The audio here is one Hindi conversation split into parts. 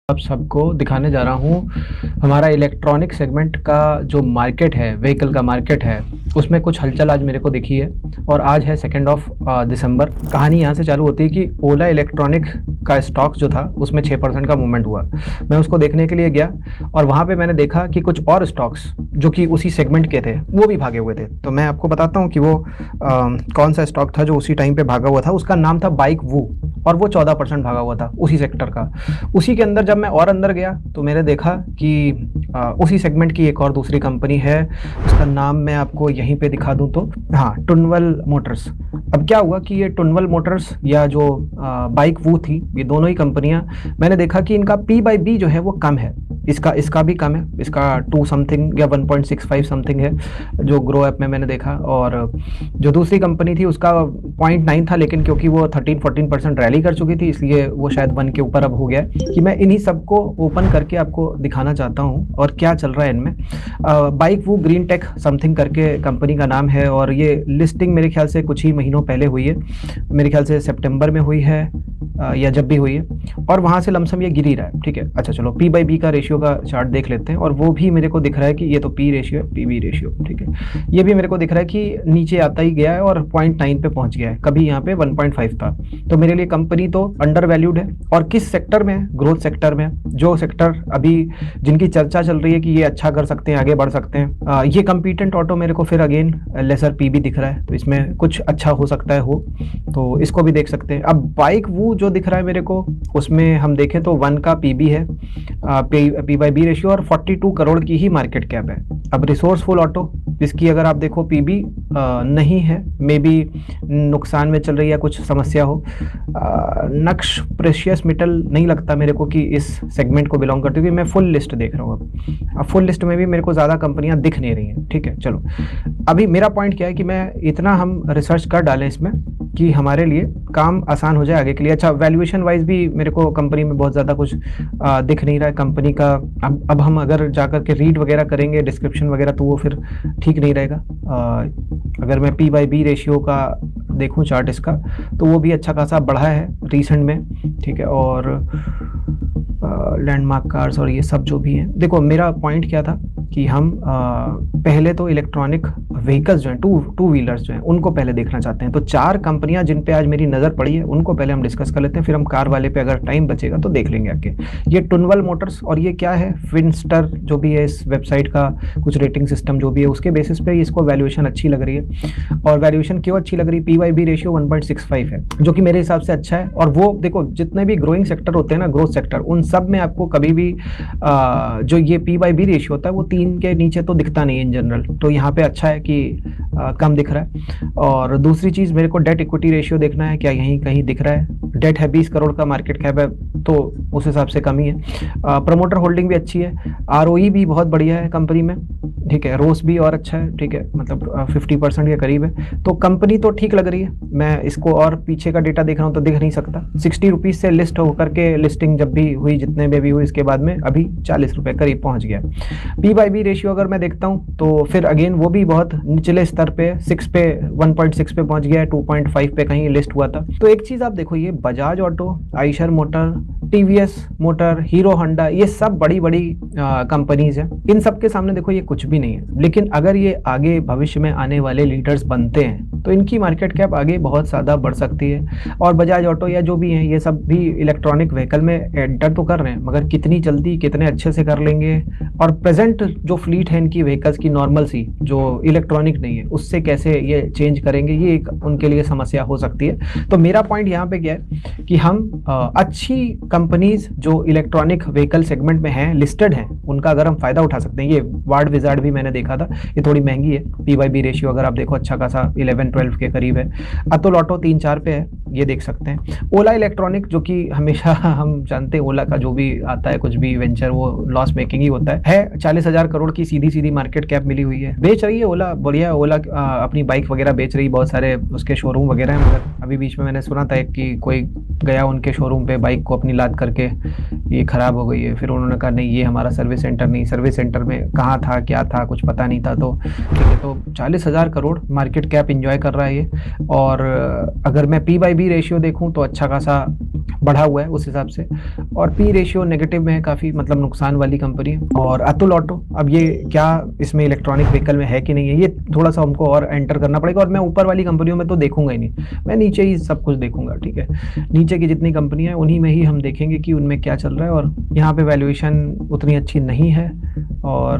आप सबको दिखाने जा रहा हूँ हमारा इलेक्ट्रॉनिक सेगमेंट का जो मार्केट है, व्हीकल का मार्केट है, उसमें कुछ हलचल आज मेरे को दिखी है। और आज है 2 दिसंबर। कहानी यहाँ से चालू होती है कि ओला इलेक्ट्रॉनिक का स्टॉक जो था उसमें 6% का मूवमेंट हुआ। मैं उसको देखने के लिए गया और वहाँ पे मैंने देखा कि कुछ और स्टॉक्स जो कि उसी सेगमेंट के थे वो भी भागे हुए थे। तो मैं आपको बताता हूँ कि वो कौन सा स्टॉक था जो उसी टाइम पे भागा हुआ था। उसका नाम था बाइक वू और वो 14% भागा हुआ था उसी सेक्टर का। उसी के अंदर जब मैं और अंदर गया तो मैंने देखा कि उसी सेगमेंट की एक और दूसरी कंपनी है। उसका नाम मैं आपको यहीं पे दिखा दूं तो हाँ, टुनवल मोटर्स। अब क्या हुआ कि ये टुनवल मोटर्स या जो बाइक वो थी, ये दोनों ही कंपनियां मैंने देखा कि इनका P/B जो है वो कम है। इसका भी कम है, इसका 2 समथिंग या 1.65 समथिंग है जो ग्रो ऐप में मैंने देखा। और जो दूसरी कंपनी थी उसका 0.9 था, लेकिन क्योंकि वो 13-14% रैली कर चुकी थी इसलिए वो शायद 1 के ऊपर अब हो गया कि मैं इन्हीं सबको ओपन करके आपको दिखाना चाहता हूँ और क्या चल रहा है इनमें। बाइक वो ग्रीन टेक समथिंग करके कंपनी का नाम है और ये लिस्टिंग मेरे ख्याल से कुछ ही महीनों पहले हुई है। मेरे ख्याल से सितंबर में हुई है या जब भी हुई है, और वहाँ से लमसम ये गिर ही रहा है। ठीक है, अच्छा चलो P/B का रेशियो का चार्ट देख लेते हैं। और वो भी मेरे को दिख रहा है कि ये तो P रेशियो है, PB रेशियो। ठीक है, ये भी मेरे को दिख रहा है कि नीचे आता ही गया है और 0.9 पे पहुंच गया है। कभी यहाँ पे 1.5 था। तो मेरे लिए कंपनी तो अंडर वैल्यूड है। और किस सेक्टर में? ग्रोथ सेक्टर में, जो सेक्टर अभी जिनकी चर्चा चल रही है कि ये अच्छा कर सकते हैं, आगे बढ़ सकते हैं। ये कंपीटेंट ऑटो मेरे को फिर अगेन लेसर PB दिख रहा है, तो इसमें कुछ अच्छा हो सकता है हो, तो इसको भी देख सकते हैं। अब बाइक वो जो दिख रहा है मेरे को, उसमें हम देखें तो 1 का PB है, P/B रेशियो, और 42 करोड़ की ही मार्केट कैप है। अब रिसोर्सफुल ऑटो, इसकी अगर आप देखो PB नहीं है, मे बी नुकसान में चल रही है, कुछ समस्या हो। नक्श प्रेशियस मेटल नहीं लगता मेरे को कि इस सेगमेंट को बिलोंग करती, क्योंकि मैं फुल लिस्ट देख रहा हूँ। अब फुल लिस्ट में भी मेरे को ज़्यादा कंपनियां दिख नहीं रही हैं। ठीक है, चलो अभी मेरा पॉइंट क्या है कि मैं इतना हम रिसर्च कर डालें इसमें कि हमारे लिए काम आसान हो जाए आगे के लिए। अच्छा, वैल्यूएशन वाइज भी मेरे को कंपनी में बहुत ज़्यादा कुछ दिख नहीं रहा है कंपनी का। अब हम अगर जाकर के रीड वगैरह करेंगे डिस्क्रिप्शन वगैरह तो वो फिर ठीक नहीं रहेगा। अगर मैं P/B रेशियो का देखूं चार्ट इसका, तो वो भी अच्छा खासा बढ़ा है रिसेंट में। ठीक है, और लैंडमार्क कार्स और ये सब जो भी हैं, देखो मेरा पॉइंट क्या था कि हम पहले तो इलेक्ट्रॉनिक व्हीकल्स जो हैं, टू व्हीलर्स जो हैं, उनको पहले देखना चाहते हैं। तो 4 कंपनियां जिन पे आज मेरी नज़र पड़ी है उनको पहले हम डिस्कस कर लेते हैं, फिर हम कार वाले पे अगर टाइम बचेगा तो देख लेंगे आगे। ये टुनवल मोटर्स, और ये क्या है, फिनस्टर जो भी है इस वेबसाइट का कुछ रेटिंग सिस्टम जो भी है उसके बेसिस पे इसको वैल्यूएशन अच्छी लग रही है। और वैल्यूएशन क्यों अच्छी लग रही है? P/B रेशियो 1.65 है, जो कि मेरे हिसाब से अच्छा है। और वो देखो, जितने भी ग्रोइंग सेक्टर होते हैं ना, ग्रोथ सेक्टर, उन सब में आपको कभी भी जो ये P/B रेशियो होता है वो 3 के नीचे तो दिखता नहीं है इन जनरल। तो यहाँ पे अच्छा है कि कम दिख रहा है। और दूसरी चीज़, मेरे को डेट इक्विटी रेशियो देखना है, क्या यहीं कहीं दिख रहा है? डेट है 20 करोड़ का मार्केट कैप है, तो उस हिसाब से कम ही है। प्रमोटर होल्डिंग भी अच्छी है, ROE भी बहुत बढ़िया है कंपनी में। ठीक है, रोस भी और अच्छा है। ठीक है, मतलब 50% के करीब है। तो कंपनी तो ठीक लग रही है। मैं इसको और पीछे का डेटा देख रहा हूँ तो दिख नहीं सकता। 60 रुपीज़ से लिस्ट होकर के लिस्टिंग जब भी हुई, जितने में भी हुई, इसके बाद में अभी 40 रुपये करीब पहुँच गया। P/B रेशियो अगर मैं देखता हूँ तो फिर अगेन वो भी बहुत निचले स्तर पे 6 पे 1.6 पे पहुँच गया है, 2.5 पे कहीं लिस्ट हुआ था। तो एक चीज़ आप देखो, ये Bajaj auto, Eicher motor, TVS motor, hero Honda, ये सब बड़ी बड़ी कंपनीज हैं। इन सब के सामने देखो ये कुछ भी नहीं है। लेकिन अगर ये आगे भविष्य में आने वाले लीडर्स बनते हैं तो इनकी मार्केट कैप आगे बहुत ज़्यादा बढ़ सकती है। और बजाज ऑटो या जो भी हैं, ये सब भी इलेक्ट्रॉनिक व्हीकल में एंटर तो कर रहे हैं, मगर कितनी जल्दी, कितने अच्छे से कर लेंगे, और प्रेजेंट जो फ्लीट है इनकी व्हीकल्स की नॉर्मल सी जो इलेक्ट्रॉनिक नहीं है, उससे कैसे ये चेंज करेंगे, ये एक उनके लिए समस्या हो सकती है। तो मेरा पॉइंट यहाँ पे क्या है कि हम अच्छी कंपनीज जो इलेक्ट्रॉनिक व्हीकल सेगमेंट में हैं, लिस्टेड हैं, उनका अगर हम फायदा उठा सकते हैं। ये वार्ड विजार्ड भी मैंने देखा था, ये थोड़ी महंगी है। P/B रेशियो अगर आप देखो अच्छा खासा 11-12 के करीब है। अतुल ऑटो 3-4 पे है, ये देख सकते हैं। ओला इलेक्ट्रॉनिक, जो कि हमेशा हम जानते हैं ओला का जो भी आता है कुछ भी वेंचर वो लॉस मेकिंग ही होता है। 40,000 करोड़ की सीधी सीधी मार्केट कैप मिली हुई है। बेच रही है ओला, बढ़िया। ओला अपनी बाइक वगैरह बेच रही है, बहुत सारे उसके शोरूम वगैरह हैं। मगर अभी बीच में मैंने सुना था कि कोई गया उनके शोरूम पे, बाइक को अपनी लाद करके, ये ख़राब हो गई है। फिर उन्होंने कहा नहीं, ये हमारा सर्विस सेंटर नहीं, सर्विस सेंटर में कहाँ था, क्या था, कुछ पता नहीं था। तो ठीक है, तो 40,000 करोड़ मार्केट कैप इंजॉय कर रहा है ये। और अगर मैं P/B रेशियो देखूँ तो अच्छा खासा बढ़ा हुआ है उस हिसाब से, और पी रेशियो नेगेटिव में है काफ़ी, मतलब नुकसान वाली कंपनी है। और अतुल ऑटो, अब ये क्या इसमें इलेक्ट्रॉनिक व्हीकल में है कि नहीं है, ये थोड़ा सा हमको और एंटर करना पड़ेगा। और मैं ऊपर वाली कंपनियों में तो देखूंगा ही नहीं, मैं नीचे ही सब कुछ देखूंगा, ठीक है। नीचे की जितनी कंपनियां हैं उन्हीं में ही हम देखेंगे कि उनमें क्या चल रहा है। और यहाँ पे वैल्यूएशन उतनी अच्छी नहीं है, और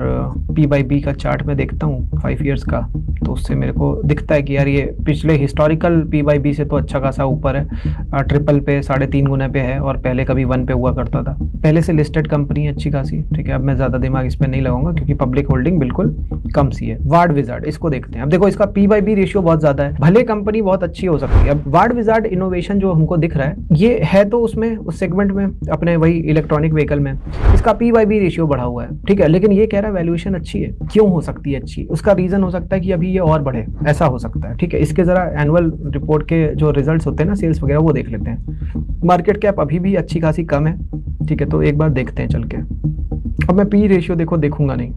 पी बाई बी का चार्ट में देखता हूँ 5 ईयर्स का, तो उससे मेरे को दिखता है कि यार ये पिछले हिस्टोरिकल पी बाई बी से तो अच्छा खासा ऊपर है। ट्रिपल पे 3.5 गुना पे है, और पहले कभी 1 पे हुआ करता था। पहले से लिस्टेड कंपनी अच्छी खासी, ठीक है। अब मैं ज़्यादा दिमाग इस पर नहीं लगाऊंगा क्योंकि पब्लिक होल्डिंग बिल्कुल कम सी है। वार्ड विजार्ड, इसको देखते हैं। अब देखो इसका पी बाई बी रेशियो बहुत ज़्यादा है, भले कंपनी बहुत अच्छी हो सकती है। अब वार्ड विजार्ड इनोवेशन जो हमको दिख रहा है, ये है तो उसमें उस सेगमेंट में अपने वही इलेक्ट्रॉनिक व्हीकल में, इसका पी बाई बी रेशियो बढ़ा हुआ है, ठीक है। लेकिन ये कह रहा है वैल्यूएशन अच्छी है। क्यों हो सकती है अच्छी? उसका रीजन हो सकता है कि अभी ये और बढ़े, ऐसा हो सकता है, ठीक है। इसके जरा एनुअल रिपोर्ट के जो रिजल्ट्स होते हैं ना, सेल्स वगैरह, वो देख लेते हैं। मार्केट कैप अभी भी अच्छी खासी कम है, ठीक है। तो एक बार देखते हैं चल के। अब मैं पी रेशियो देखूंगा नहीं,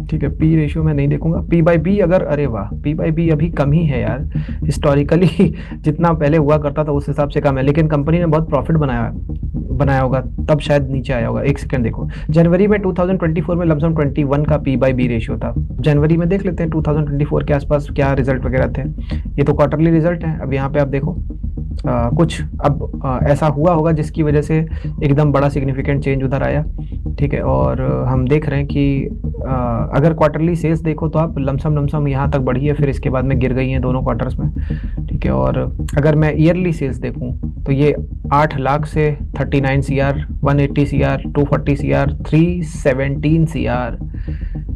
ठीक है। पी रेशियो में नहीं देखूंगा। पी बाई बी अगर, अरे वाह, पी बाई बी अभी कम ही है यार, हिस्टोरिकली जितना पहले हुआ करता था उस हिसाब से कम है। लेकिन कंपनी ने बहुत प्रॉफिट बनाया होगा, तब शायद नीचे आया होगा। एक सेकंड देखो, जनवरी में 2024 में लमसम 21 का पी बाई बी रेशियो था। जनवरी में देख लेते हैं 2024 के आसपास क्या रिजल्ट वगैरह थे। ये तो क्वार्टरली रिजल्ट है। अब यहाँ पे आप देखो कुछ अब ऐसा हुआ होगा जिसकी वजह से एकदम बड़ा सिग्निफिकेंट चेंज उधर आया, ठीक है। और हम देख रहे हैं कि अगर क्वार्टरली सेल्स देखो तो आप लमसम यहाँ तक बढ़ी है, फिर इसके बाद में गिर गई हैं दोनों क्वार्टर्स में, ठीक है। और अगर मैं ईयरली सेल्स देखूं तो ये 8 लाख से 39 CR, 180 CR, 240 CR, 317 CR,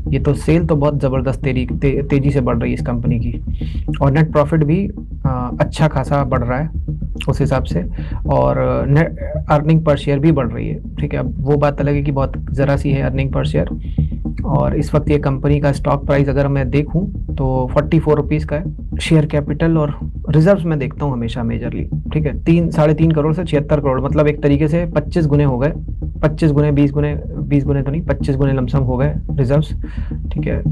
ये तो सेल तो बहुत ज़बरदस्त तेज़ी से बढ़ रही है इस कंपनी की। और नेट प्रॉफिट भी अच्छा खासा बढ़ रहा है उस हिसाब से, और नेट अर्निंग पर शेयर भी बढ़ रही है, ठीक है। अब वो बात अलग है कि बहुत ज़रा सी है अर्निंग पर शेयर। और इस वक्त ये कंपनी का स्टॉक प्राइस अगर मैं देखूं तो 44 रुपीज़ का है। शेयर कैपिटल और रिजर्व्स में देखता हूँ हमेशा मेजरली, ठीक है। 3-3.5 करोड़ से 76 करोड़, मतलब एक तरीके से 25 गुने हो गए। 25 गुने, 20 गुने, 20 गुने तो नहीं, 25 गुने लमसम हो गए रिजर्व्स, ठीक है।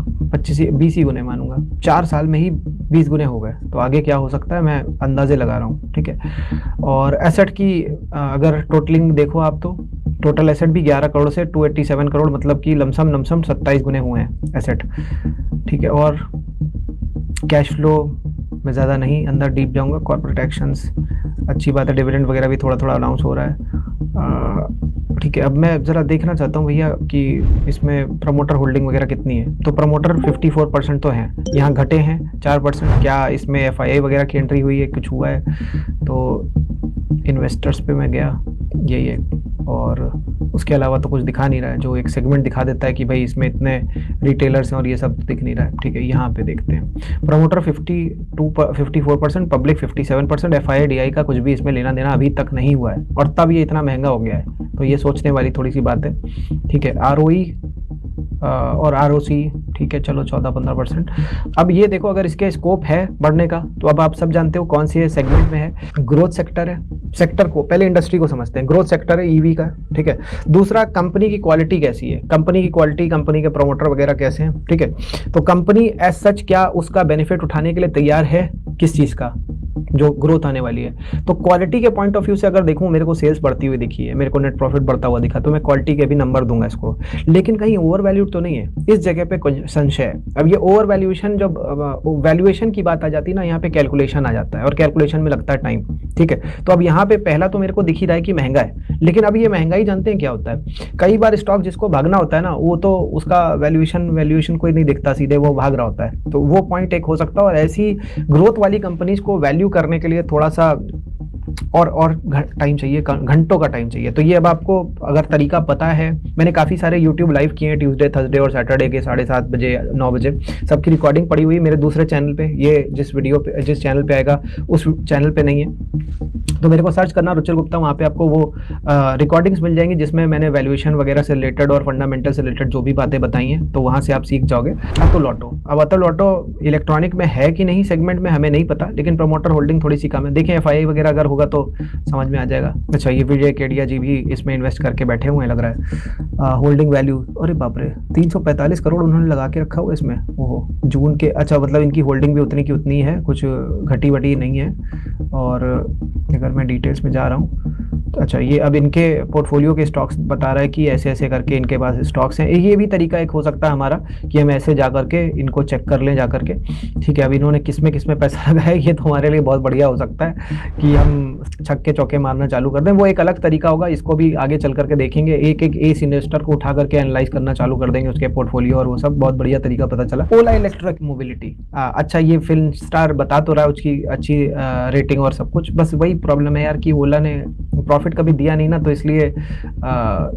20 ही गुने मानूंगा, 4 साल में ही 20 गुने हो गए। तो आगे क्या हो सकता है मैं अंदाजे लगा रहा हूँ, ठीक है। और एसेट की अगर टोटलिंग देखो आप तो टोटल एसेट भी 11 करोड़ से 287 करोड़, मतलब कि लमसम 27 गुने हुए हैं एसेट, ठीक है। और कैश फ्लो में ज़्यादा नहीं अंदर डीप जाऊंगा। कॉर्पोरेट एक्शंस अच्छी बात है, डिविडेंड वगैरह भी थोड़ा थोड़ा अनाउंस हो रहा है, ठीक है। अब मैं ज़रा देखना चाहता हूँ भैया कि इसमें प्रमोटर होल्डिंग वगैरह कितनी है। तो प्रमोटर 54% तो हैं, यहाँ घटे हैं 4%। क्या इसमें FII वगैरह की एंट्री हुई है, कुछ हुआ है? तो इन्वेस्टर्स पे मैं गया, यही है। और उसके अलावा तो कुछ दिखा नहीं रहा है, जो एक सेगमेंट दिखा देता है कि भाई इसमें इतने रिटेलर्स हैं और ये सब दिख नहीं रहा है, ठीक है। यहाँ पे देखते हैं प्रमोटर 54%, पब्लिक 57%, FII DI का कुछ भी इसमें लेना देना अभी तक नहीं हुआ है, और तब ये इतना महंगा हो गया है। तो ये सोचने वाली थोड़ी सी बात है, ठीक है। ROE और ROC, ठीक है, चलो 14-15%। अब ये देखो, अगर इसके स्कोप है बढ़ने का, तो अब आप सब जानते हो कौन सी सेगमेंट में है। ग्रोथ सेक्टर है। सेक्टर को पहले इंडस्ट्री को समझते हैं। ग्रोथ सेक्टर है EV का, ठीक है। दूसरा, कंपनी की क्वालिटी कैसी है, कंपनी की क्वालिटी, कंपनी के प्रमोटर वगैरह कैसे हैं, ठीक है। तो कंपनी एज सच क्या उसका बेनिफिट उठाने के लिए तैयार है, किस चीज़ का, जो ग्रोथ आने वाली है। तो क्वालिटी के पॉइंट ऑफ व्यू से अगर देखूं, मेरे को सेल्स बढ़ती हुई दिखी है, मेरे को नेट प्रॉफिट बढ़ता हुआ दिखा, तो मैं क्वालिटी के भी नंबर दूंगा इसको। लेकिन कहीं ओवर वैल्यूड तो नहीं है, इस जगह पे कुछ संशय है। अब ये ओवर वैल्यूएशन, जब वैल्यूएशन की बात आ जाती है ना, यहाँ पे कैलकुलेशन आ जाता है, और कैलकुलेशन में लगता है टाइम, ठीक है। तो अब यहाँ पे पहला तो मेरे को दिख ही रहा है कि महंगा है, लेकिन अब ये महंगाई जानते हैं क्या होता है। कई बार स्टॉक जिसको भागना होता है ना, वो तो उसका वैल्यूएशन कोई नहीं दिखता, सीधे वो भाग रहा होता है। तो वो पॉइंट एक हो सकता है। और ऐसी ग्रोथ वाली कंपनीज को वैल्यू करने के लिए थोड़ा सा और टाइम चाहिए, घंटों का टाइम चाहिए। तो ये अब आपको अगर तरीका पता है, मैंने काफ़ी सारे यूट्यूब लाइव किए हैं ट्यूसडे, थर्सडे और सैटरडे के 7:30 बजे, 9 बजे, सबकी रिकॉर्डिंग पड़ी हुई है मेरे दूसरे चैनल पे। ये जिस चैनल पे आएगा उस चैनल पे नहीं है, तो मेरे को सर्च करना रुचिर गुप्ता, वहाँ पे आपको वो रिकॉर्डिंग्स मिल जाएंगी जिसमें मैंने वैल्यूएशन वगैरह से रिलेटेड और फंडामेंटल से रिलेटेड जो भी बातें बताई हैं, तो वहाँ से आप सीख जाओगे। अतुल ऑटो, अब अतुल ऑटो इलेक्ट्रॉनिक में है कि नहीं सेगमेंट में हमें नहीं पता, लेकिन प्रमोटर होल्डिंग थोड़ी सी कम है। देखें FII वगैरह अगर होगा तो समझ में आ जाएगा। अच्छा, ये विजय केडिया जी भी इसमें इन्वेस्ट करके बैठे हुए हैं लग रहा है। होल्डिंग वैल्यू, अरे बाप रे, 345 करोड़ उन्होंने लगा के रखा हुआ इसमें। ओहो, जून के, अच्छा, मतलब इनकी होल्डिंग भी उतनी की उतनी है, कुछ घटी वटी नहीं है। और अगर मैं डिटेल्स में जा रहा हूँ अच्छा, ये अब इनके पोर्टफोलियो के स्टॉक्स बता रहा है कि ऐसे-ऐसे करके इनके पास स्टॉक्स हैं। ये भी तरीका एक हो सकता है हमारा कि हम ऐसे जा करके इनको चेक कर लें जा करके। ठीक है, अब इन्होंने किस में पैसा लगाया है, ये तो हमारे लिए बहुत बढ़िया हो सकता है कि हम छक्के-चौके मारना चालू कर दें। वो एक अलग तरीका होगा, इसको भी आगे चल कर के देखेंगे। एक-एक एस इन्वेस्टर को उठा करके एनालाइज़ करना चालू कर देंगे, उसके पोर्टफोलियो और वो सब। बहुत बढ़िया तरीका पता चला। ओला इलेक्ट्रिक मोबिलिटी, अच्छा, ये फ़िल्म स्टार बता तो रहा है उसकी अच्छी रेटिंग और सब कुछ। बस वही प्रॉब्लम है यार कि ओला ने प्रॉफिट कभी दिया नहीं ना, तो इसलिए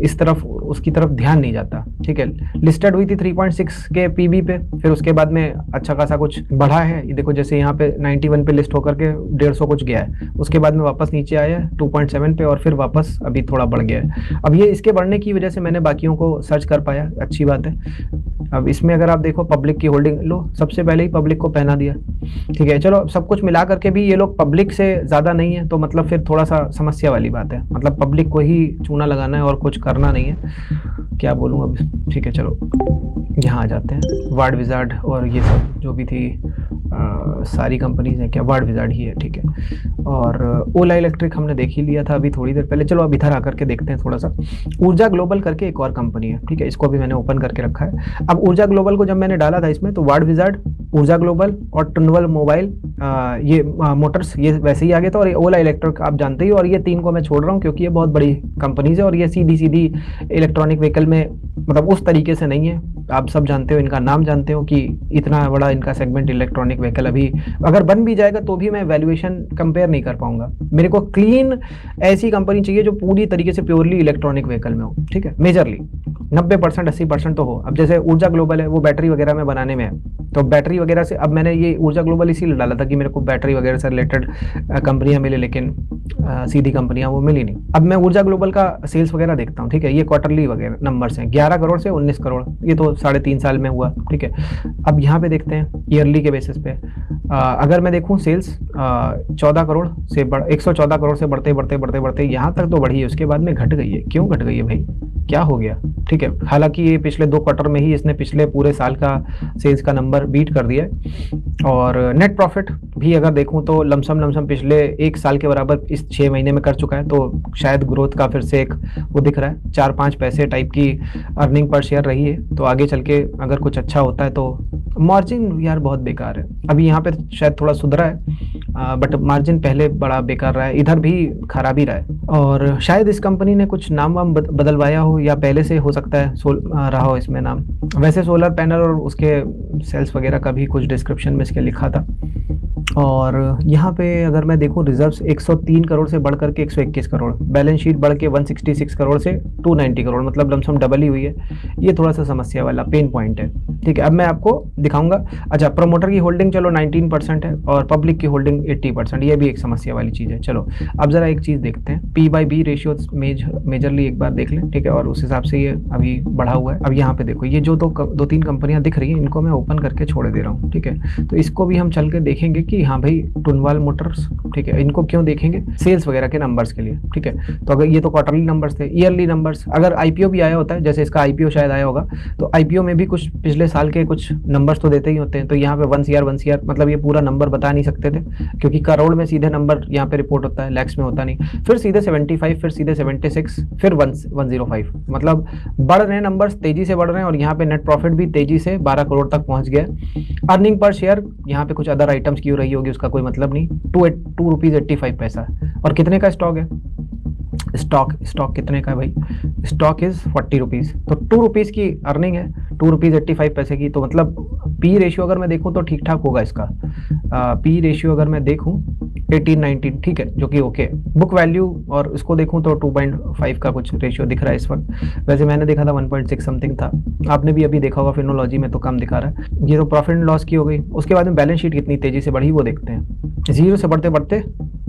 इस तरफ उसकी तरफ ध्यान नहीं जाता। ठीक है, लिस्टेड हुई थी 3.6 के पीबी पे, फिर उसके बाद में अच्छा खासा कुछ बढ़ा है। ये देखो जैसे यहाँ पे 91 पे लिस्ट होकर के 150 कुछ गया है, उसके बाद में वापस नीचे आया है 2.7 पे, और फिर वापस अभी थोड़ा बढ़ गया है। अब ये इसके बढ़ने की वजह से मैंने बाकियों को सर्च कर पाया, अच्छी बात है। अब इसमें अगर आप देखो पब्लिक की होल्डिंग लो, सबसे पहले ही पब्लिक को पहना दिया। ठीक है, चलो सब कुछ मिला करके भी ये लोग पब्लिक से ज़्यादा नहीं है, तो मतलब फिर थोड़ा सा समस्या वाली बात है। मतलब पब्लिक को ही चूना लगाना है और कुछ करना नहीं है, क्या बोलूँ अब। ठीक है, चलो यहाँ आ जाते हैं। वार्ड विजार्ड और ये सब जो भी थी सारी कंपनीज हैं, क्या वार्ड विजार्ड ही है। ठीक है, और ओला इलेक्ट्रिक हमने देख ही लिया था अभी थोड़ी देर पहले। चलो अब इधर आकर के देखते हैं थोड़ा सा। ऊर्जा ग्लोबल करके एक और कंपनी है, ठीक है, इसको भी मैंने ओपन करके रखा है। अब ऊर्जा ग्लोबल को जब मैंने डाला था इसमें, तो वार्ड विजार्ड, ऊर्जा ग्लोबल और टनवल मोबाइल, ये मोटर्स, ये वैसे ही आ गया था, और ओला इलेक्ट्रिक आप जानते ही। और ये 3 को मैं छोड़ रहा हूँ क्योंकि ये बहुत बड़ी कंपनीज है और ये सीधी इलेक्ट्रॉनिक व्हीकल में मतलब उस तरीके से नहीं है। आप सब जानते हो, इनका नाम जानते हो कि इतना बड़ा इनका सेगमेंट इलेक्ट्रॉनिक व्हीकल अभी अगर बन भी जाएगा तो भी मैं वैल्यूएशन कंपेयर नहीं कर पाऊंगा। मेरे को क्लीन ऐसी कंपनी चाहिए जो पूरी तरीके से प्योरली इलेक्ट्रॉनिक व्हीकल में हो। ठीक है, मेजरली 90% 80% तो हो। अब जैसे ऊर्जा ग्लोबल है, वो बैटरी वगैरह में बनाने में है, तो बैटरी वगैरह से अब मैंने ये ऊर्जा ग्लोबल इसीलिए डाला था कि मेरे को बैटरी वगैरह से रिलेटेड कंपनियां मिले, लेकिन सीधी कंपनियां वो मिली नहीं। अब मैं ऊर्जा ग्लोबल का सेल्स वगैरह देखता हूँ। ठीक है, ये क्वार्टरली वगैरह नंबर्स हैं, 11 करोड़ से 19 करोड़, ये तो 3.5 साल में हुआ। ठीक है, अब यहाँ पे देखते हैं ईयरली के बेसिस पे। अगर मैं देखूँ सेल्स 14 करोड़ से 114 करोड़ से बढ़ते यहाँ तक तो बढ़ी है, उसके बाद में घट गई है। क्यों घट गई है भाई, क्या हो गया? ठीक है, हालांकि ये पिछले 2 क्वार्टर में ही इसने पिछले पूरे साल का सेल्स का नंबर बीट कर दिया है। और नेट प्रॉफिट भी अगर देखूं तो लमसम पिछले 1 साल के बराबर इस 6 महीने में कर चुका है, तो शायद ग्रोथ का फिर से एक वो दिख रहा है। 4-5 पैसे टाइप की अर्निंग पर शेयर रही है, तो आगे चल के अगर कुछ अच्छा होता है तो मार्जिन यार बहुत बेकार है। अभी यहाँ पे शायद थोड़ा सुधरा है, बट मार्जिन पहले बड़ा बेकार रहा है, इधर भी खराब ही रहा है। और शायद इस कंपनी ने कुछ नाम वाम बदलवाया हो, या पहले से हो सकता है रहा हो इसमें नाम। वैसे सोलर पैनल और उसके सेल्स वगैरह का भी कुछ डिस्क्रिप्शन में इसके लिखा था। और यहाँ पे अगर मैं देखूँ रिजर्व्स 103 करोड़ से बढ़ करके 121 करोड़, बैलेंस शीट बढ़ के 166 करोड़ से 290 करोड़, मतलब लमसम डबल ही हुई है। ये थोड़ा सा समस्या वाला पेन पॉइंट है। ठीक है, अब मैं आपको दिखाऊंगा। अच्छा, प्रमोटर की होल्डिंग चलो 19% है और पब्लिक की होल्डिंग 80%, ये भी एक समस्या वाली चीज़ है। चलो अब जरा एक चीज़ देखते हैं, P/B रेशियो मेजरली एक बार देख लें। ठीक है, और उस हिसाब से ये अभी बढ़ा हुआ है। अब यहाँ पे देखो, ये जो 2-3 कंपनियां दिख रही हैं, इनको मैं ओपन करके छोड़ दे रहा हूँ। ठीक है, तो इसको भी हम चल के देखेंगे कि हाँ भाई टुनवाल मोटर्स, ठीक है, इनको क्यों देखेंगे? सेल्स वगैरह के नंबर्स के लिए। ठीक है, तो अगर ये तो क्वार्टरली नंबर्स थे, ईयरली नंबर्स अगर आईपीओ भी आया होता है, जैसे इसका आईपीओ शायद आया होगा, तो आईपीओ में भी कुछ पिछले साल के कुछ नंबर्स तो देते ही होते हैं। तो यहाँ पे 1 CR मतलब ये पूरा नंबर बता नहीं सकते थे, क्योंकि करोड़ में सीधे नंबर यहाँ पे रिपोर्ट होता है, लैक्स में होता नहीं। फिर सीधे 75, फिर सीधे 76, फिर 105, मतलब बढ़ रहे नंबर्स, तेजी से बढ़ रहे हैं। और यहाँ पे नेट प्रॉफिट भी तेजी से 12 करोड़ तक पहुंच गया। अर्निंग पर शेयर यहाँ पे कुछ अदर आइटम्स क्यों रही होगी उसका कोई मतलब नहीं, 2 रुपीज़ 85 पैसा। और कितने का स्टॉक है? स्टॉक कितने का है भाई? स्टॉक इज 40 रुपीज़, तो 2 रुपीज़ की अर्निंग है, 2 रुपीज़ 85 पैसे की। तो मतलब पी रेशियो अगर मैं देखूं तो ठीक ठाक होगा इसका। पी रेशियो अगर मैं देखूं 18-19, ठीक है, जो कि ओके। बुक वैल्यू और इसको देखूं तो 2.5 का कुछ रेशियो दिख रहा है इस वक्त। वैसे मैंने देखा था 1.6 समथिंग था, आपने भी अभी देखा होगा, फिनोलॉजी में तो कम दिखा रहा है। ये तो प्रॉफिट एंड लॉस की हो गई। उसके बाद में बैलेंस शीट कितनी तेजी से बढ़ी वो देखते हैं। 0 से बढ़ते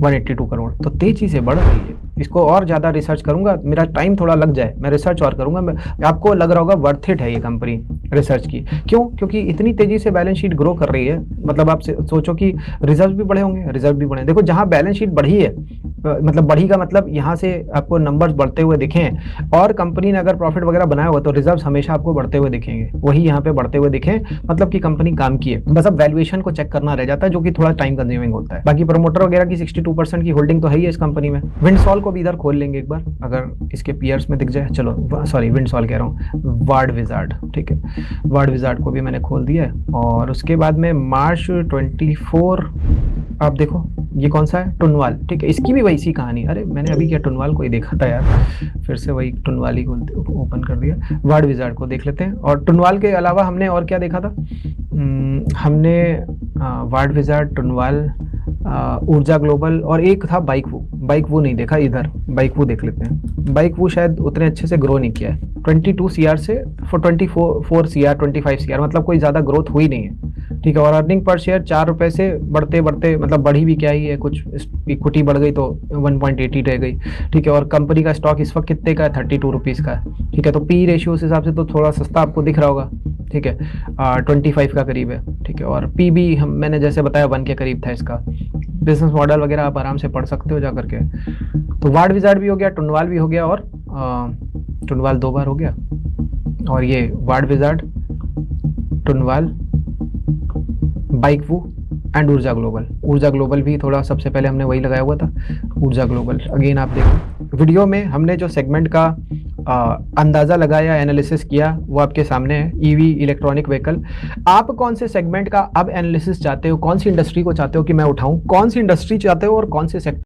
182 करोड़, तो तेजी से बढ़ रही है। इसको और ज़्यादा रिसर्च करूंगा, मेरा टाइम थोड़ा लग जाए, मैं रिसर्च और करूंगा। मैं आपको लग रहा होगा वर्थ इट है ये कंपनी रिसर्च की। क्यों? क्योंकि इतनी तेजी से बैलेंस शीट ग्रो कर रही है, मतलब आप सोचो कि रिजर्व भी बढ़े होंगे, रिजर्व भी बढ़े। देखो जहां बैलेंस शीट बढ़ी है, मतलब बढ़ी का मतलब यहाँ से आपको नंबर्स बढ़ते हुए दिखें, और कंपनी ने अगर प्रॉफिट वगैरह बनाया हुआ तो रिजर्व्स हमेशा आपको बढ़ते हुए दिखेंगे। वही यहाँ पे बढ़ते हुए दिखें, मतलब कि कंपनी काम की है। बस अब वैल्यूएशन को चेक करना रह जाता है, जो कि थोड़ा टाइम कंज्यूमिंग होता है। बाकी प्रमोटर वगैरह की 2% की होल्डिंग तो है ही है इस कंपनी में। विंडसॉल को भी इधर खोल लेंगे एक बार, अगर इसके पीयर्स में दिख जाए। चलो सॉरी, विंडसॉल कह रहा हूँ, वार्ड विजार्ड, ठीक है, वार्ड विजार्ड को भी मैंने खोल दिया है। और उसके बाद में मार्च 24 आप देखो ये कौन सा है, टुनवाल, ठीक है, इसकी भी वही सी कहानी। अरे मैंने अभी क्या टुनवाल को ही देखा था यार, फिर से वही टुनवाल ही ओपन कर दिया। वार्ड विजार्ड को देख लेते हैं। और टुनवाल के अलावा हमने और क्या देखा था, हमने वार्ड विजार्ड, टुनवाल, ऊर्जा ग्लोबल, और एक था बाइक वो नहीं देखा इधर। बाइक वो देख लेते हैं। बाइक वो शायद उतने अच्छे से ग्रो नहीं किया है, 22 CR से 24 CR 25 CR, मतलब कोई ज़्यादा ग्रोथ हुई नहीं है, ठीक है। और अर्निंग पर शेयर 4 रुपये से बढ़ते बढ़ते, मतलब बढ़ी भी क्या ही है, कुछ इक्विटी बढ़ गई तो 1.80 रह गई, ठीक है। और कंपनी का स्टॉक इस वक्त कितने का है, 32 रुपीज़ का है, ठीक है। तो पी रेशियो उस हिसाब से तो थोड़ा सस्ता आपको दिख रहा होगा, ठीक है, 25 का करीब है, ठीक है। और पी भी मैंने जैसे बताया 1 के करीब था इसका। बिजनेस मॉडल वगैरह आप आराम से पढ़ सकते हो जा करके। तो वार्ड विजार्ड भी हो गया, टुनवाल भी हो गया, और टुनवाल 2 बार हो गया, और ये वार्ड विजार्ड, टुनवाल, बाइक वो एंड ऊर्जा ग्लोबल। ऊर्जा ग्लोबल भी थोड़ा सबसे पहले हमने वही लगाया हुआ था, ऊर्जा ग्लोबल। अगेन आप देखो वीडियो में हमने जो सेगमेंट का अंदाज़ा लगाया, एनालिसिस किया, वो आपके सामने है, ईवी, इलेक्ट्रॉनिक व्हीकल। आप कौन से सेगमेंट का अब एनालिसिस चाहते हो, कौन सी इंडस्ट्री को चाहते हो कि मैं उठाऊं, कौन सी इंडस्ट्री चाहते हो और कौन से सेक्टर